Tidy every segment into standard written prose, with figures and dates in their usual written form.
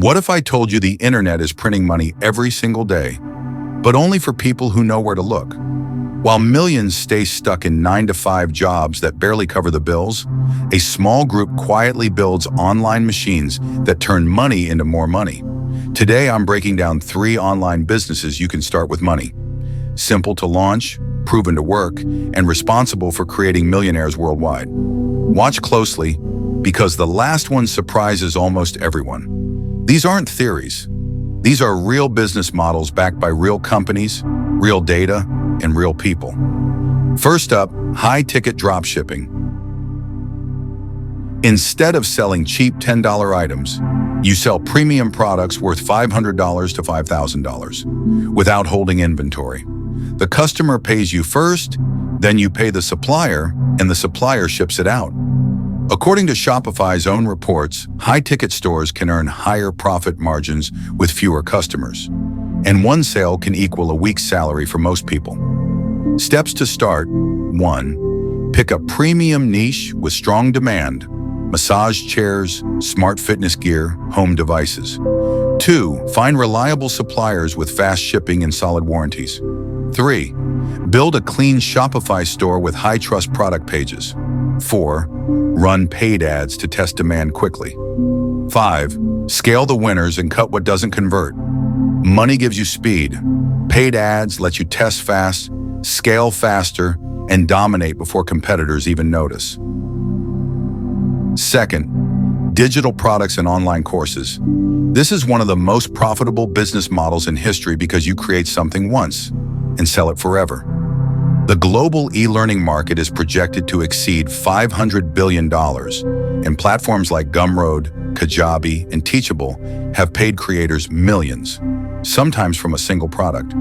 What if I told you the internet is printing money every single day, but only for people who know where to look? While millions stay stuck in 9-to-5 jobs that barely cover the bills, a small group quietly builds online machines that turn money into more money. Today, I'm breaking down 3 online businesses you can start with money. Simple to launch, proven to work, and responsible for creating millionaires worldwide. Watch closely, because the last one surprises almost everyone. These aren't theories. These are real business models backed by real companies, real data, and real people. First up, high-ticket dropshipping. Instead of selling cheap $10 items, you sell premium products worth $500 to $5,000 without holding inventory. The customer pays you first, then you pay the supplier, and the supplier ships it out. According to Shopify's own reports, high-ticket stores can earn higher profit margins with fewer customers, and one sale can equal a week's salary for most people. Steps to start: 1. Pick a premium niche with strong demand: massage chairs, smart fitness gear, home devices. 2. Find reliable suppliers with fast shipping and solid warranties. 3. Build a clean Shopify store with high-trust product pages. 4. Run paid ads to test demand quickly. 5. Scale the winners and cut what doesn't convert. Money gives you speed. Paid ads let you test fast, scale faster, and dominate before competitors even notice. Second, digital products and online courses. This is one of the most profitable business models in history because you create something once and sell it forever. The global e-learning market is projected to exceed $500 billion, and platforms like Gumroad, Kajabi, and Teachable have paid creators millions, sometimes from a single product.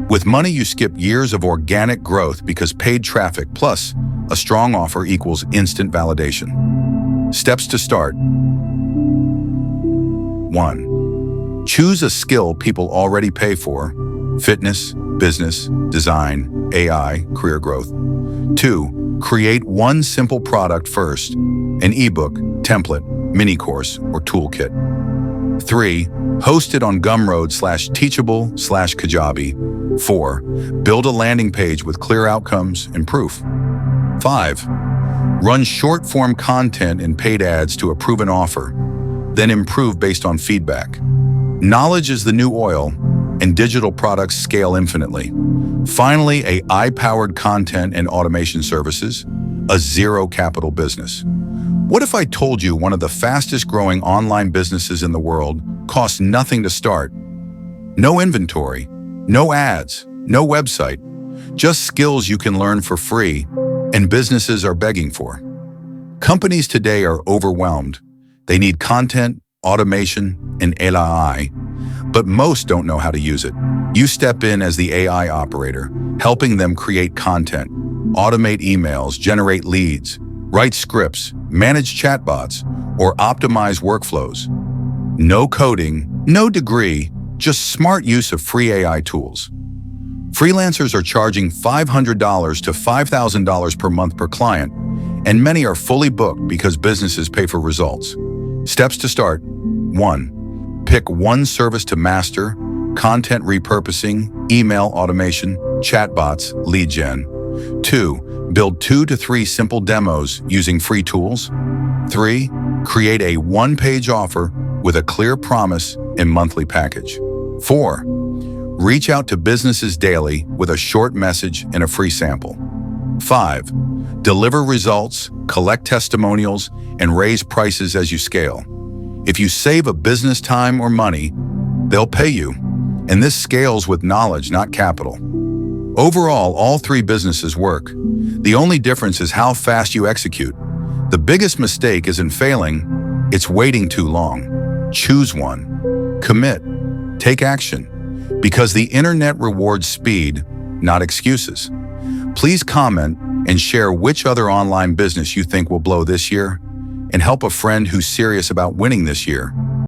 With money, you skip years of organic growth because paid traffic plus a strong offer equals instant validation. Steps to start: 1. Choose a skill people already pay for: fitness, business, design, AI, career growth. 2. Create one simple product first: an ebook, template, mini course, or toolkit. 3. Host it on Gumroad/Teachable/Kajabi. 4. Build a landing page with clear outcomes and proof. 5. Run short-form content and paid ads to a proven offer, then improve based on feedback. Knowledge is the new oil, and digital products scale infinitely. Finally, AI-powered content and automation services, a zero-capital business. What if I told you one of the fastest-growing online businesses in the world costs nothing to start? No inventory, no ads, no website, just skills you can learn for free and businesses are begging for. Companies today are overwhelmed. They need content, automation, and AI, but most don't know how to use it. You step in as the AI operator, helping them create content, automate emails, generate leads, write scripts, manage chatbots, or optimize workflows. No coding, no degree, just smart use of free AI tools. Freelancers are charging $500 to $5,000 per month per client, and many are fully booked because businesses pay for results. Steps to start: 1. Pick one service to master: content repurposing, email automation, chatbots, lead gen. 2. Build 2 to 3 simple demos using free tools. 3. Create a one-page offer with a clear promise and monthly package. 4. Reach out to businesses daily with a short message and a free sample. 5. Deliver results, collect testimonials, and raise prices as you scale. If you save a business time or money, they'll pay you, and this scales with knowledge, not capital. Overall, all 3 businesses work. The only difference is how fast you execute. The biggest mistake isn't failing, it's waiting too long. Choose one. Commit. Take action. Because the internet rewards speed, not excuses. Please comment and share which other online business you think will blow this year, and help a friend who's serious about winning this year.